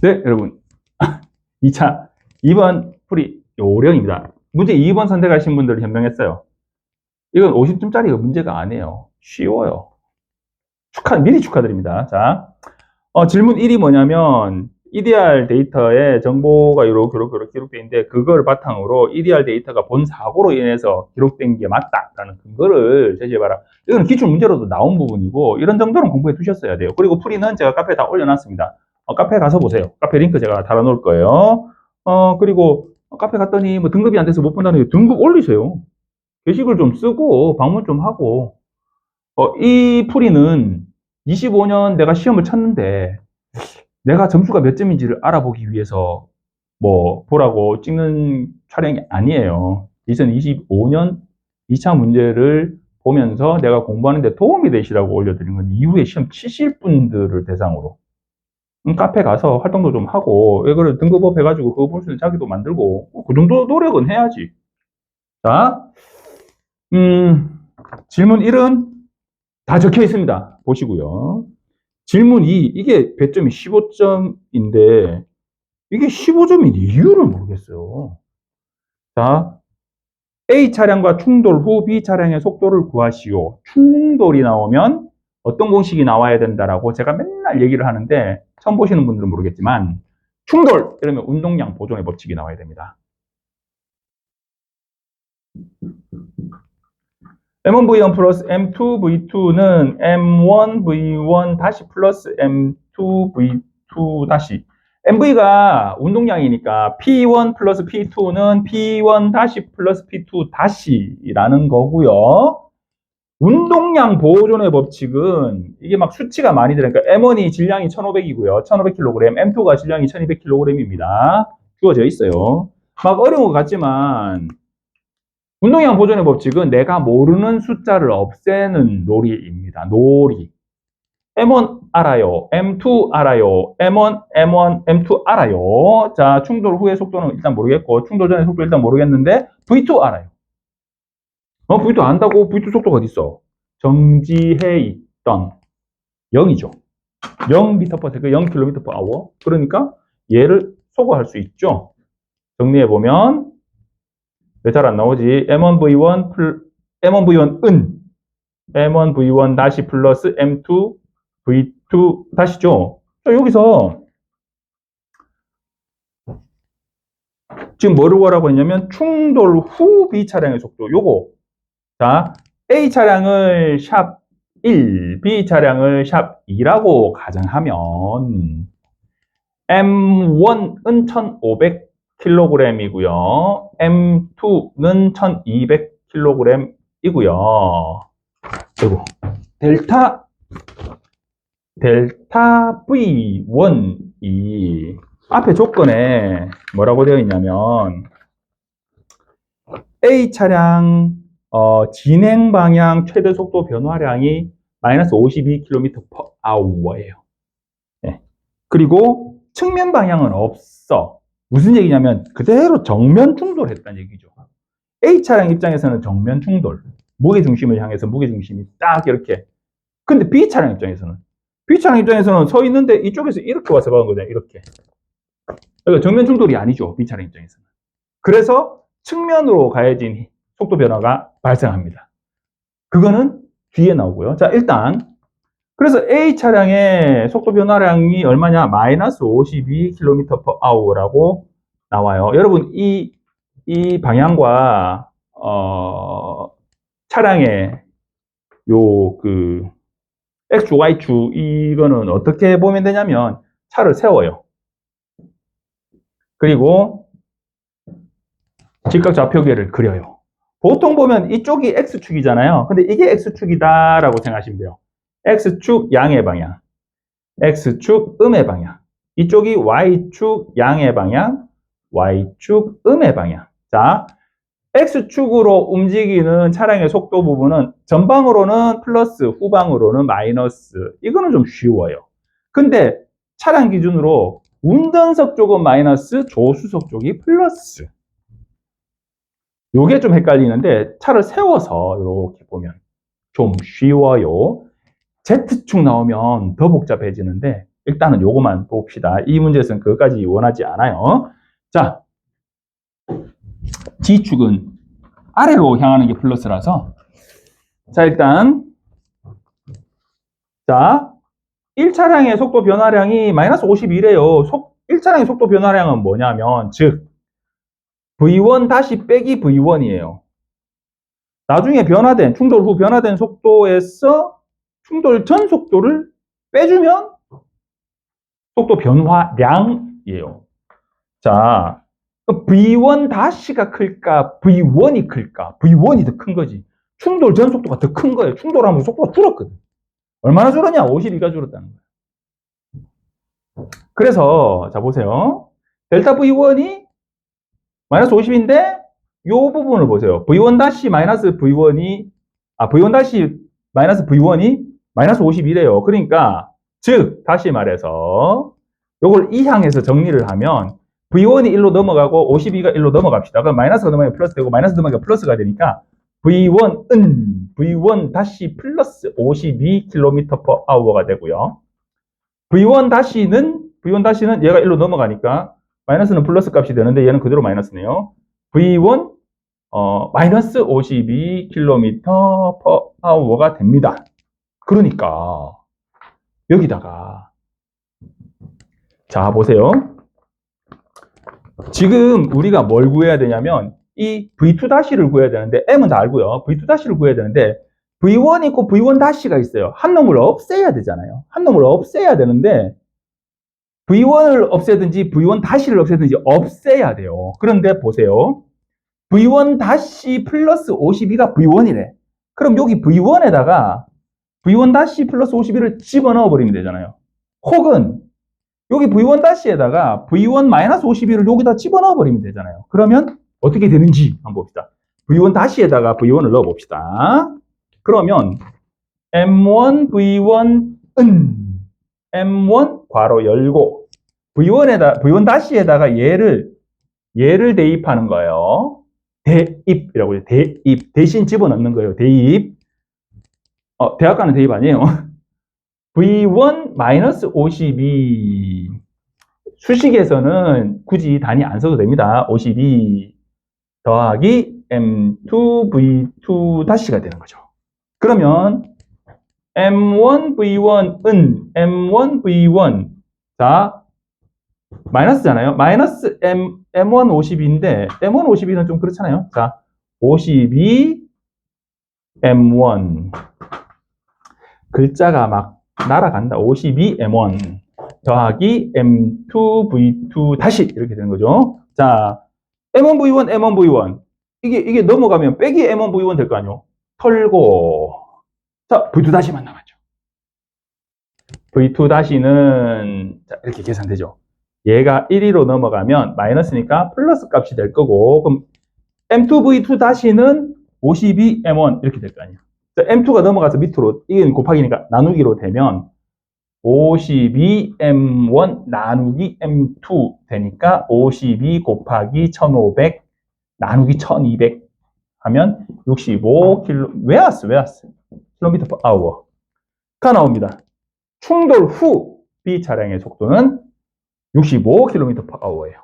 네, 여러분. 2차 2번 풀이 요령입니다. 문제 2번 선택하신 분들 현명했어요. 이건 50점짜리가 문제가 아니에요. 쉬워요. 미리 축하드립니다. 자, 질문 1이 뭐냐면 EDR 데이터에 정보가 이렇게 기록되어 있는데 그걸 바탕으로 EDR 데이터가 본 사고로 인해서 기록된 게 맞다라는 근거를 제시해봐라. 이건 기출 문제로도 나온 부분이고 이런 정도는 공부해 두셨어야 돼요. 그리고 풀이는 제가 카페에 다 올려놨습니다. 카페에 가서 보세요. 카페 링크 제가 달아놓을 거예요. 그리고 카페 갔더니 뭐 등급이 안 돼서 못 본다는 게 등급 올리세요. 게시글 좀 쓰고 방문 좀 하고 이 풀이는 25년 내가 시험을 쳤는데 내가 점수가 몇 점인지를 알아보기 위해서 뭐 보라고 찍는 촬영이 아니에요. 2025년 2차 문제를 보면서 내가 공부하는데 도움이 되시라고 올려드린 건 이후에 시험 치실 분들을 대상으로 카페 가서 활동도 좀 하고 이거를 등급업 해가지고 그거 볼 수 있는 자기도 만들고 그 정도 노력은 해야지. 자, 질문 1은 다 적혀 있습니다. 보시고요. 질문 2, 이게 배점이 15점인데 이게 15점인 이유를 모르겠어요. 자, A 차량과 충돌 후 B 차량의 속도를 구하시오. 충돌이 나오면 어떤 공식이 나와야 된다라고 제가 맨날 얘기를 하는데 처음 보시는 분들은 모르겠지만 충돌! 이러면 운동량 보존의 법칙이 나와야 됩니다. M1V1 플러스 M2V2는 M1V1 다시 플러스 M2V2 다시 MV가 운동량이니까 P1 플러스 P2는 P1 다시 플러스 P2 다시라는 거고요. 운동량 보존의 법칙은 이게 막 수치가 많이 들으니까 M1이 질량이 1500이고요. 1500kg, M2가 질량이 1200kg입니다. 주어져 있어요. 막 어려운 것 같지만 운동량 보존의 법칙은 내가 모르는 숫자를 없애는 놀이입니다. 놀이. M1 알아요. M2 알아요. M1, M1, M2 알아요. 자, 충돌 후의 속도는 일단 모르겠고, 충돌 전의 속도 일단 모르겠는데, V2 알아요. V2 안다고? V2 속도가 어디 있어? 정지해 있던 0이죠. 0m/s, 0km/h. 그러니까 얘를 소거할 수 있죠. 정리해보면, 왜 잘 안 나오지? M1V1은 M1V1 다시 플러스 M2V2 다시죠. 자, 여기서 지금 뭐를 구하라고 했냐면 충돌 후 B 차량의 속도 요거. 자, A 차량을 샵 1, B 차량을 샵 2라고 가정하면 M1은 1500kg이고요. M2는 1200kg이고요. 그리고 델타 V1이 앞에 조건에 뭐라고 되어 있냐면 A 차량 진행 방향 최대 속도 변화량이 마이너스 52km/h예요. 네. 그리고 측면 방향은 없어. 무슨 얘기냐면 그대로 정면 충돌했다는 얘기죠. A 차량 입장에서는 정면 충돌. 무게중심을 향해서 무게중심이 딱 이렇게. 근데 B 차량 입장에서는 서 있는데 이쪽에서 이렇게 와서 박은 거잖아요. 이렇게. 그러니까 정면 충돌이 아니죠. B 차량 입장에서는. 그래서 측면으로 가해진 속도 변화가 발생합니다. 그거는 뒤에 나오고요. 자, 일단 그래서 A 차량의 속도 변화량이 얼마냐? 마이너스 52km/h라고 나와요. 여러분 이 방향과 차량의 요 X, Y축 이거는 어떻게 보면 되냐면 차를 세워요. 그리고 직각 좌표계를 그려요. 보통 보면 이쪽이 X축이잖아요. 근데 이게 X축이다라고 생각하시면 돼요. X축 양의 방향, X축 음의 방향. 이쪽이 Y축 양의 방향, Y축 음의 방향. 자, X축으로 움직이는 차량의 속도 부분은 전방으로는 플러스, 후방으로는 마이너스. 이거는 좀 쉬워요. 근데 차량 기준으로 운전석 쪽은 마이너스, 조수석 쪽이 플러스. 요게 좀 헷갈리는데 차를 세워서 이렇게 보면 좀 쉬워요. Z축 나오면 더 복잡해지는데 일단은 요거만 봅시다. 이 문제에서는 그것까지 원하지 않아요. 자, G축은 아래로 향하는 게 플러스라서 자, 일단 자, 1차량의 속도 변화량이 마이너스 51이에요. 1차량의 속도 변화량은 뭐냐면 즉 V1 다시 빼기 V1이에요. 나중에 변화된 충돌 후 변화된 속도에서 충돌 전 속도를 빼주면 속도 변화량이에요. 자, V1 다시가 클까? V1이 클까? V1이 더 큰 거지. 충돌 전 속도가 더 큰 거예요. 충돌하면서 속도가 줄었거든. 얼마나 줄었냐? 52가 줄었다는 거예요. 그래서 자 보세요. 델타 V1이 마이너스 50인데 요 부분을 보세요. V1 다시 마이너스 V1이 V1 다시 마이너스 V1이 마이너스 51이에요. 그러니까 즉 다시 말해서 요걸 이 향해서 정리를 하면 V1이 1로 넘어가고 52가 1로 넘어갑시다. 그럼 마이너스가 넘어가면 플러스 되고 마이너스 넘어가면 플러스가 되니까 V1 다시 플러스 52km/h가 되고요. V1 다시는 얘가 1로 넘어가니까 마이너스는 플러스 값이 되는데 얘는 그대로 마이너스네요. V1 마이너스 52km/h가 됩니다. 그러니까 여기다가 자 보세요. 지금 우리가 뭘 구해야 되냐면 이 V2-를 구해야 되는데 M은 다 알고요. V2-를 구해야 되는데 V1 있고 V1-가 있어요. 한 놈을 없애야 되잖아요. 한 놈을 없애야 되는데 V1을 없애든지 V1-를 없애든지 없애야 돼요. 그런데 보세요. V1- 플러스 52가 V1이래. 그럼 여기 V1에다가 V1- 플러스 51을 집어넣어 버리면 되잖아요. 혹은 여기 V1-에다가 V1- 51을 여기다 집어넣어 버리면 되잖아요. 그러면 어떻게 되는지 한번 봅시다. V1-에다가 V1을 넣어 봅시다. 그러면 M1 V1은 M1 괄호 열고 V1-에다가 얘를 대입하는 거예요. 대입이라고 해요. 대입. 대신 집어넣는 거예요. 대입. 대학 가는 대입 아니에요. V1-52. 수식에서는 굳이 단위 안 써도 됩니다. 52 더하기 M2V2-가 되는 거죠. 그러면 M1V1은 M1V1. 자, 마이너스잖아요. 마이너스 M1 52인데 M1 52는 좀 그렇잖아요. 자, 52 M1 글자가 막 날아간다. 52 M1 더하기 M2V2 다시 이렇게 되는 거죠. 자, M1V1 M1V1 이게 넘어가면 빼기 M1V1 될 거 아니에요. 털고 자, V2 다시만 남았죠. V2 다시는 이렇게 계산되죠. 얘가 1위로 넘어가면 마이너스니까 플러스 값이 될 거고, 그럼 M2V2 다시는 52M1 이렇게 될 거 아니에요. M2가 넘어가서 밑으로, 이게 곱하기니까 나누기로 되면 52M1 나누기 M2 되니까 52 곱하기 1500 나누기 1200 하면 65km, 왜 왔어? 킬로미터 per hour가 나옵니다. 충돌 후 B 차량의 속도는 65km per hour예요.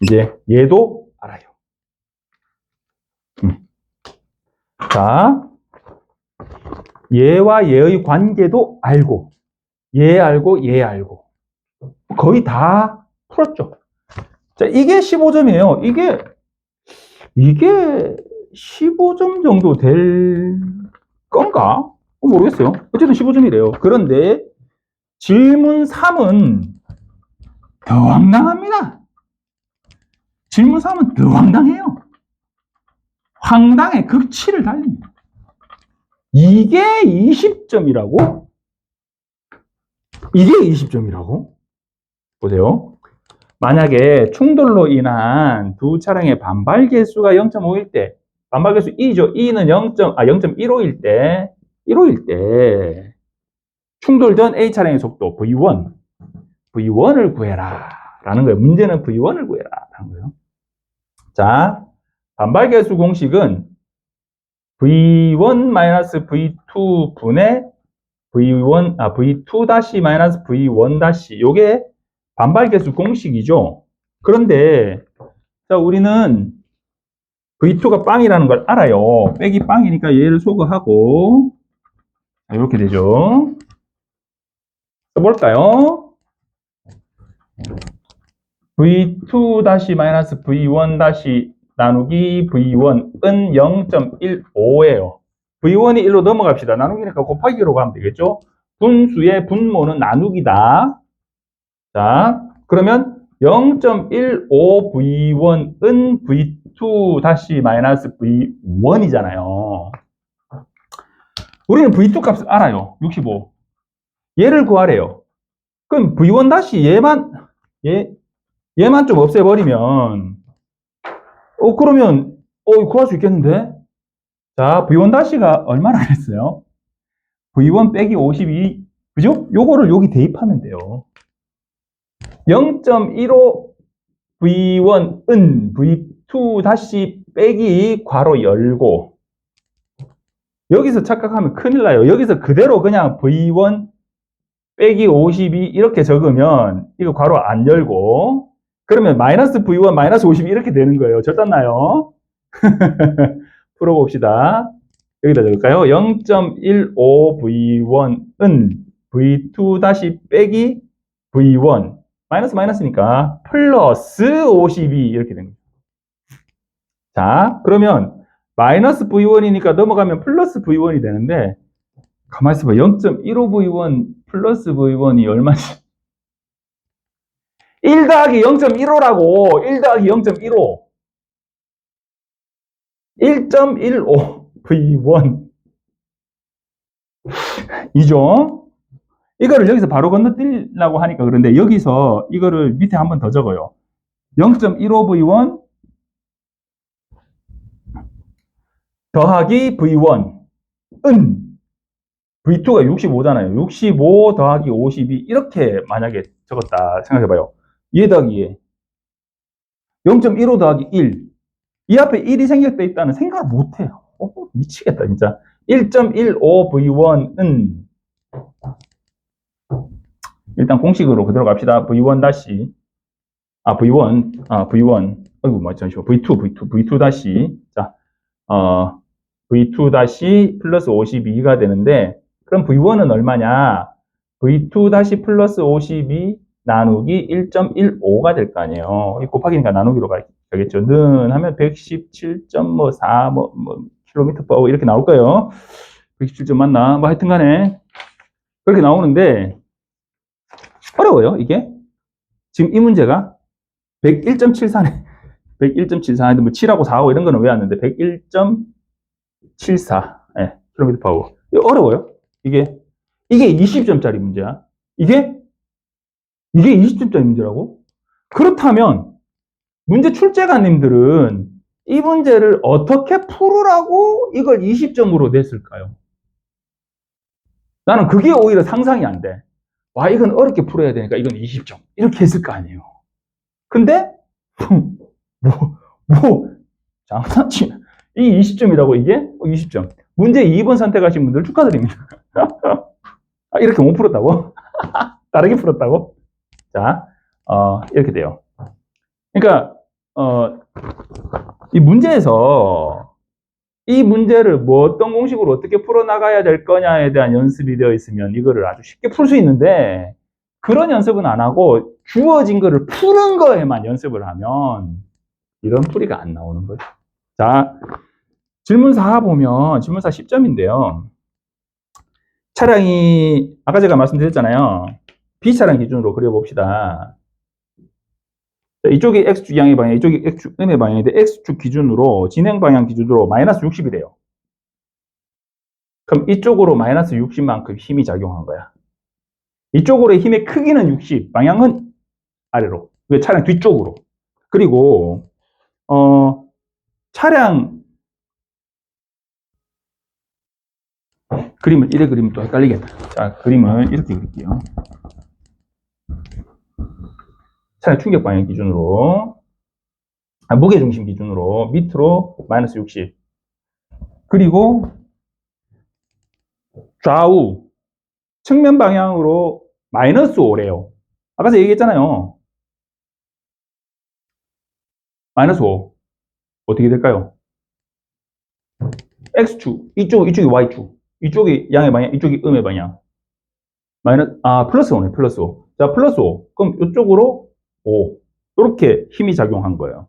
이제 얘도 알아요. 자, 얘와 얘의 관계도 알고, 얘 알고, 거의 다 풀었죠. 자, 이게 15점이에요. 이게 15점 정도 될 건가? 모르겠어요. 어쨌든 15점이래요. 그런데 질문 3은 더 황당합니다. 질문 3은 더 황당해요. 황당의 극치를 달립니다. 이게 20점이라고? 이게 20점이라고? 보세요. 만약에 충돌로 인한 두 차량의 반발 개수가 0.5일 때, 반발 개수 2죠. 2는 0.15일 때, 충돌 전 A 차량의 속도 V1을 구해라 라는 거예요. 문제는 V1을 구해라 라는 거예요. 자, 반발 개수 공식은 V1 마이너스 V2 분의 V2 다시 마이너스 V1 다시 요게 반발계수 공식이죠. 그런데 자, 우리는 V2가 빵이라는 걸 알아요. 빼기 빵이니까 얘를 소거하고 이렇게 되죠. 써볼까요? V2 다시 마이너스 V1 다시 나누기 V1은 0.15예요. V1이 1로 넘어갑시다. 나누기니까 곱하기로 가면 되겠죠? 분수의 분모는 나누기다. 자, 그러면 0.15V1은 V2 다시 마이너스 V1이잖아요. 우리는 V2 값을 알아요. 65. 얘를 구하래요. 그럼 V1 다시 얘만 좀 없애버리면 그러면 구할 수 있겠는데? 자, V1 다시가 얼마나 했어요? V1 빼기 52, 그죠? 요거를 여기 대입하면 돼요. 0.15 V1은 V2 다시 빼기 괄호 열고 여기서 착각하면 큰일 나요. 여기서 그대로 그냥 V1 빼기 52 이렇게 적으면 이거 괄호 안 열고 그러면 마이너스 V1 마이너스 52 이렇게 되는 거예요. 절단나요? 풀어봅시다. 여기다 적을까요? 0.15V1은 V2 다시 빼기 V1 마이너스니까 플러스 52 이렇게 된 거예요. 자, 그러면 마이너스 V1이니까 넘어가면 플러스 V1이 되는데 가만히 있어봐. 0.15V1 플러스 V1이 얼마지? 1 더하기 0.15라고. 1 더하기 0.15. 1.15 V1 이죠? 이거를 여기서 바로 건너뛰려고 하니까 그런데 여기서 이거를 밑에 한 번 더 적어요. 0.15 V1 더하기 V1은 V2가 65잖아요. 65 더하기 52 이렇게 만약에 적었다 생각해봐요. 얘 더하기 얘 0.15 더하기 1 이 앞에 1이 생겼다 있다는 생각을 못해요. 미치겠다 진짜. 1.15 V1은 일단 공식으로 그대로 갑시다. V1 다시 V1 아이고 잠시만 V2 다시 자 V2 다시 플러스 52가 되는데 그럼 V1은 얼마냐? V2 다시 플러스 52 나누기 1.15가 될 거 아니에요. 이 곱하기니까 나누기로 가겠죠. 는 하면 117.4 킬로미터 퍼 이렇게 나올 거예요. 117점 맞나? 뭐 하여튼 간에 그렇게 나오는데 어려워요, 이게. 지금 이 문제가 101.74네. 101.74. 뭐 7하고 4하고 이런 거는 왜 왔는데 101.74 킬로미터 파워. 이거 어려워요. 이게 20점짜리 문제야. 이게 20점짜리 문제라고? 그렇다면 문제 출제가님들은 이 문제를 어떻게 풀으라고 이걸 20점으로 냈을까요? 나는 그게 오히려 상상이 안 돼. 와, 이건 어렵게 풀어야 되니까 이건 20점. 이렇게 했을 거 아니에요. 근데 장난치. 이 20점이라고 이게? 20점. 문제 2번 선택하신 분들 축하드립니다. 이렇게 못 풀었다고? 다르게 풀었다고? 자, 이렇게 돼요. 그러니까 이 문제에서 이 문제를 뭐 어떤 공식으로 어떻게 풀어나가야 될 거냐에 대한 연습이 되어 있으면 이거를 아주 쉽게 풀 수 있는데 그런 연습은 안 하고 주어진 거를 푸는 거에만 연습을 하면 이런 풀이가 안 나오는 거죠. 자, 질문 4 보면 질문 4 10점인데요. 차량이 아까 제가 말씀드렸잖아요. B차량 기준으로 그려봅시다. 이쪽이 X축 양의 방향, 이쪽이 X축 음의 방향인데 X축 기준으로 진행 방향 기준으로 마이너스 60이 돼요. 그럼 이쪽으로 마이너스 60만큼 힘이 작용한 거야. 이쪽으로의 힘의 크기는 60, 방향은 아래로. 차량 뒤쪽으로. 그리고 차량 그림을 이래 그리면 또 헷갈리겠다. 자, 그림을 이렇게 그릴게요. 차량 충격 방향 기준으로 무게중심 기준으로 밑으로 마이너스 60 그리고 좌우 측면 방향으로 마이너스 5래요. 아까 제가 얘기했잖아요. 마이너스 5. 어떻게 될까요? X축. 이쪽이 Y축. 이쪽이 양의 방향, 이쪽이 음의 방향. 플러스 5네, 플러스 5. 자, 플러스 5. 그럼 이쪽으로 5. 이렇게 힘이 작용한 거예요.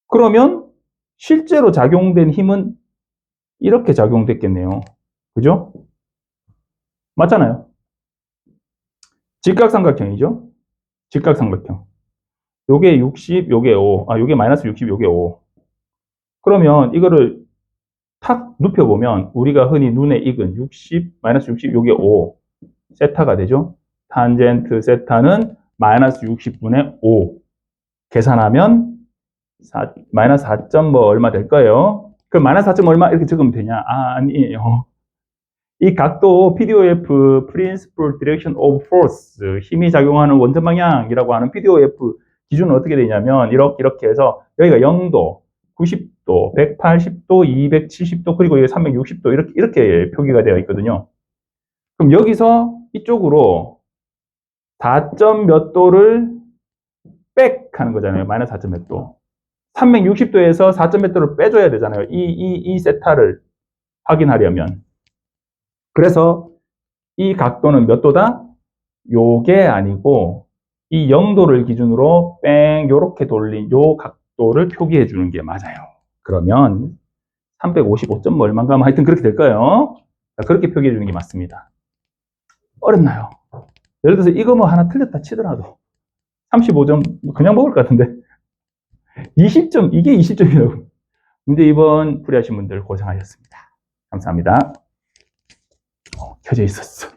그러면 실제로 작용된 힘은 이렇게 작용됐겠네요. 그죠? 맞잖아요. 직각삼각형이죠? 직각삼각형. 요게 60, 요게 5. 요게 마이너스 60, 요게 5. 그러면 이거를 탁 눕혀보면 우리가 흔히 눈에 익은 60, 마이너스 60, 요게 5. 세타가 되죠? 탄젠트 세타는 마이너스 60분의 5. 계산하면 마이너스 4점 뭐 얼마 될 거예요? 그럼 마이너스 4점 얼마 이렇게 적으면 되냐? 아니에요. 이 각도 PDOF, Principal Direction of Force, 힘이 작용하는 원점 방향이라고 하는 PDOF 기준은 어떻게 되냐면 이렇게 해서 여기가 0도, 90도, 180도, 270도, 그리고 여기 360도 이렇게 표기가 되어 있거든요. 그럼 여기서 이쪽으로 4점 몇 도를 백 하는 거잖아요. 마이너스 4점 몇 도. 360도에서 4점 몇 도를 빼줘야 되잖아요. 이 세타를 확인하려면. 그래서 이 각도는 몇 도다? 요게 아니고 이 0도를 기준으로 뺑 요렇게 돌린 요 각도를 표기해 주는 게 맞아요. 그러면 355점 뭐 얼마인가 하여튼 그렇게 될 거예요. 그렇게 표기해 주는 게 맞습니다. 어렵나요? 예를 들어서 이거 뭐 하나 틀렸다 치더라도 35점 그냥 먹을 것 같은데 20점 이게 20점이라고. 문제 2번 풀이하신 분들 고생하셨습니다. 감사합니다. 켜져 있었어.